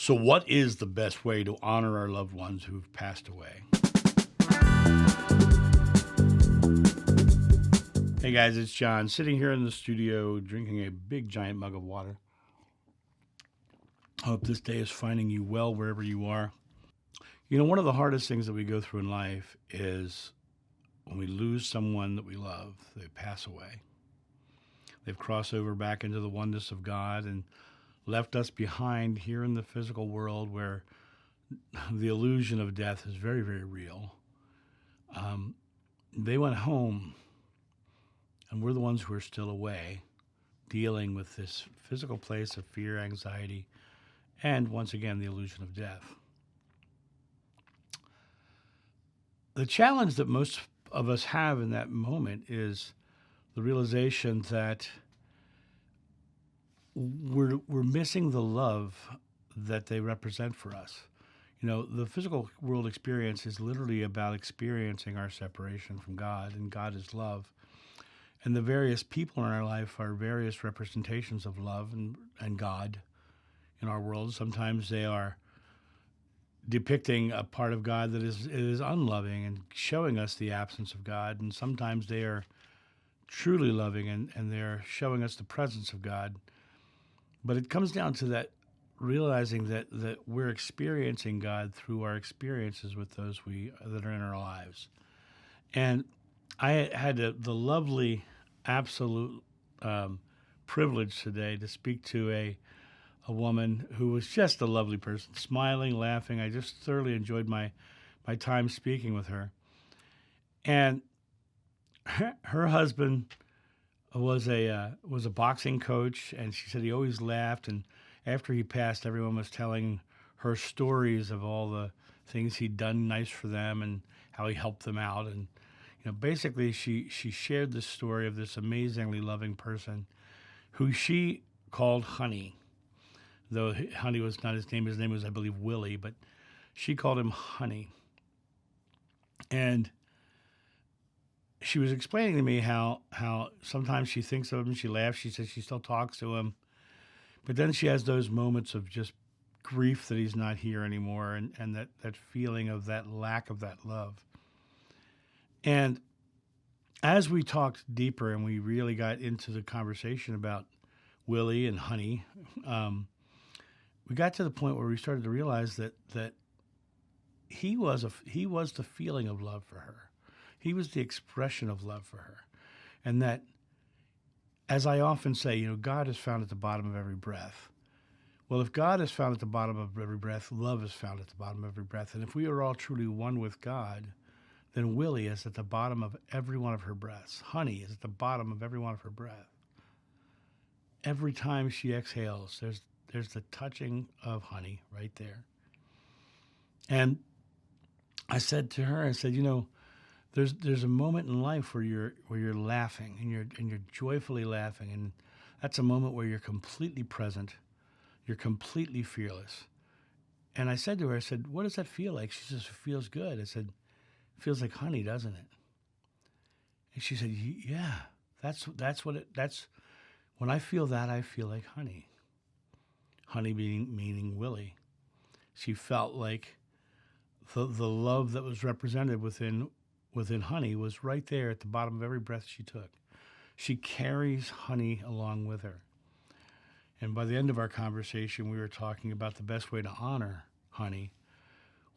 So, what is the best way to honor our loved ones who've passed away? Hey guys, it's John sitting here in the studio drinking a big giant mug of water. Hope this day is finding you well wherever you are. You know, one of the hardest things that we go through in life is when we lose someone that we love, they pass away. They've crossed over back into the oneness of God and left us behind here in the physical world where the illusion of death is very, very real. They went home, and we're the ones who are still away, dealing with this physical place of fear, anxiety, and once again, the illusion of death. The challenge that most of us have in that moment is the realization that we're missing the love that they represent for us. You know, the physical world experience is literally about experiencing our separation from God, and God is love. And the various people in our life are various representations of love and God in our world. Sometimes they are depicting a part of God that is unloving and showing us the absence of God. And sometimes they are truly loving and they're showing us the presence of God. But it comes down to that realizing that we're experiencing God through our experiences with those that are in our lives. And I had the lovely, absolute privilege today to speak to a woman who was just a lovely person, smiling, laughing. I just thoroughly enjoyed my time speaking with her. And her husband was a boxing coach, and she said he always laughed. And after he passed, everyone was telling her stories of all the things he'd done nice for them and how he helped them out. And basically, she shared the story of this amazingly loving person who she called Honey, though Honey was not his name. His name was, I believe, Willie, but she called him Honey. And she was explaining to me how sometimes she thinks of him, she laughs, she says she still talks to him, but then she has those moments of just grief that he's not here anymore, and that feeling of that lack of that love. And as we talked deeper and we really got into the conversation about Willie and Honey, we got to the point where we started to realize that he was the feeling of love for her. He was the expression of love for her. And that, as I often say, God is found at the bottom of every breath. Well, if God is found at the bottom of every breath, love is found at the bottom of every breath. And if we are all truly one with God, then Willie is at the bottom of every one of her breaths. Honey is at the bottom of every one of her breaths. Every time she exhales, there's the touching of Honey right there. And I said to her, there's a moment in life where you're laughing and you're joyfully laughing, and that's a moment where you're completely present, you're completely fearless. And I said to her, what does that feel like? She says, it feels good. I said, it feels like honey, doesn't it? And she said, yeah, that's when I feel that, I feel like honey. Honey meaning Willie. She felt like the love that was represented within Honey was right there at the bottom of every breath she took. She carries Honey along with her. And by the end of our conversation, we were talking about the best way to honor Honey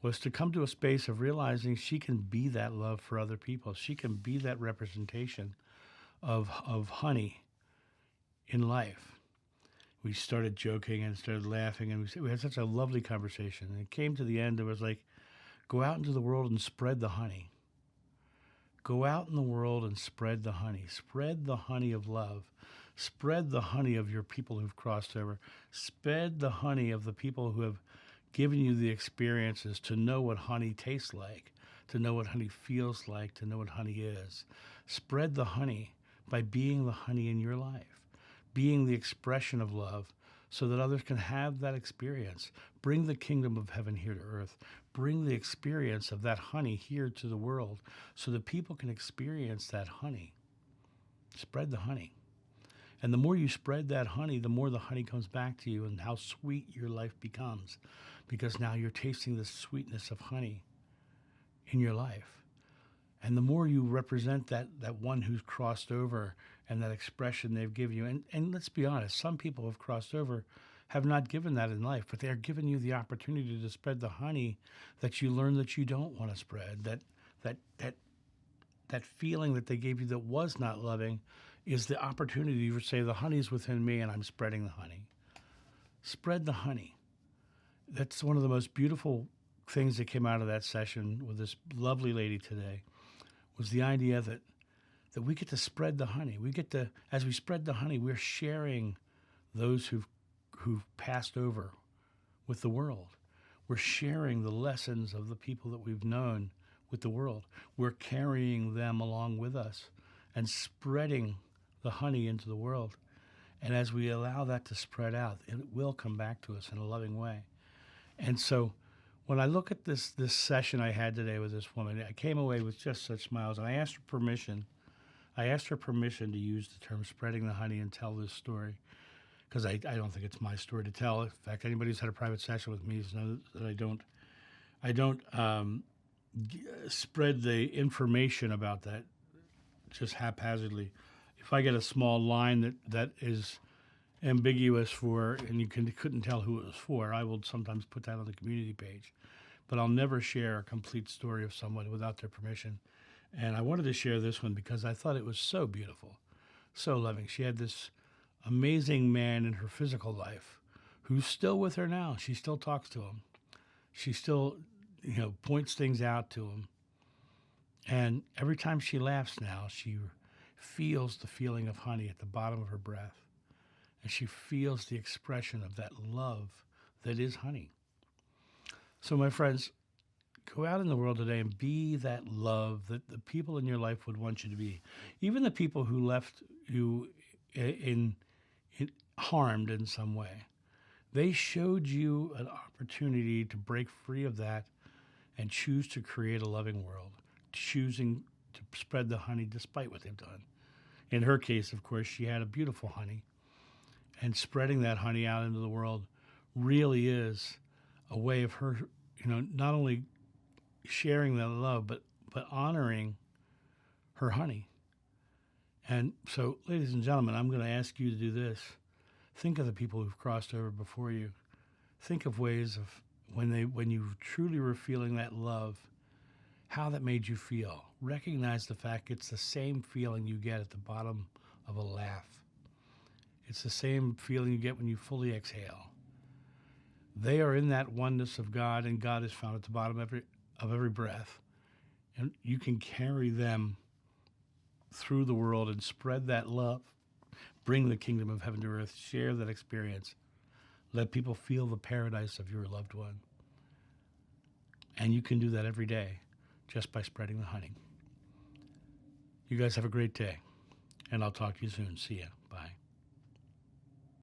was to come to a space of realizing she can be that love for other people. She can be that representation of Honey in life. We started joking and started laughing, and we had such a lovely conversation. And it came to the end, it was like, go out into the world and spread the honey. Go out in the world and spread the honey. Spread the honey of love. Spread the honey of your people who've crossed over. Spread the honey of the people who have given you the experiences to know what honey tastes like, to know what honey feels like, to know what honey is. Spread the honey by being the honey in your life, being the expression of love so that others can have that experience. Bring the kingdom of heaven here to earth. Bring the experience of that honey here to the world so that people can experience that honey. Spread the honey. And the more you spread that honey, the more the honey comes back to you and how sweet your life becomes. Because now you're tasting the sweetness of honey in your life. And the more you represent that one who's crossed over and that expression they've given you, and let's be honest, some people have crossed over have not given that in life, but they're giving you the opportunity to spread the honey that you learn that you don't want to spread. That feeling that they gave you that was not loving is the opportunity to say the honey's within me and I'm spreading the honey. Spread the honey. That's one of the most beautiful things that came out of that session with this lovely lady today, was the idea that we get to spread the honey. We get to, as we spread the honey, we're sharing those who've passed over with the world. We're sharing the lessons of the people that we've known with the world. We're carrying them along with us and spreading the honey into the world. And as we allow that to spread out, it will come back to us in a loving way. And so when I look at this session I had today with this woman, I came away with just such smiles. And I asked her permission. I asked her permission to use the term spreading the honey and tell this story, because I don't think it's my story to tell. In fact, anybody who's had a private session with me knows that I don't spread the information about that just haphazardly. If I get a small line that is ambiguous for, and you couldn't tell who it was for, I will sometimes put that on the community page. But I'll never share a complete story of someone without their permission. And I wanted to share this one because I thought it was so beautiful, so loving. She had this amazing man in her physical life who's still with her now. She still talks to him. She still, points things out to him. And every time she laughs now, she feels the feeling of honey at the bottom of her breath. And she feels the expression of that love that is honey. So my friends, go out in the world today and be that love that the people in your life would want you to be. Even the people who left you in harmed in some way. They showed you an opportunity to break free of that and choose to create a loving world, choosing to spread the honey despite what they've done. In her case, of course, she had a beautiful honey, and spreading that honey out into the world really is a way of her, not only sharing that love, but honoring her honey. And so, ladies and gentlemen, I'm going to ask you to do this. Think of the people who've crossed over before you. Think of ways of when you truly were feeling that love, how that made you feel. Recognize the fact it's the same feeling you get at the bottom of a laugh. It's the same feeling you get when you fully exhale. They are in that oneness of God, and God is found at the bottom of every breath. And you can carry them through the world and spread that love. Bring the kingdom of heaven to earth. Share that experience. Let people feel the paradise of your loved one. And you can do that every day just by spreading the honey. You guys have a great day, and I'll talk to you soon. See ya.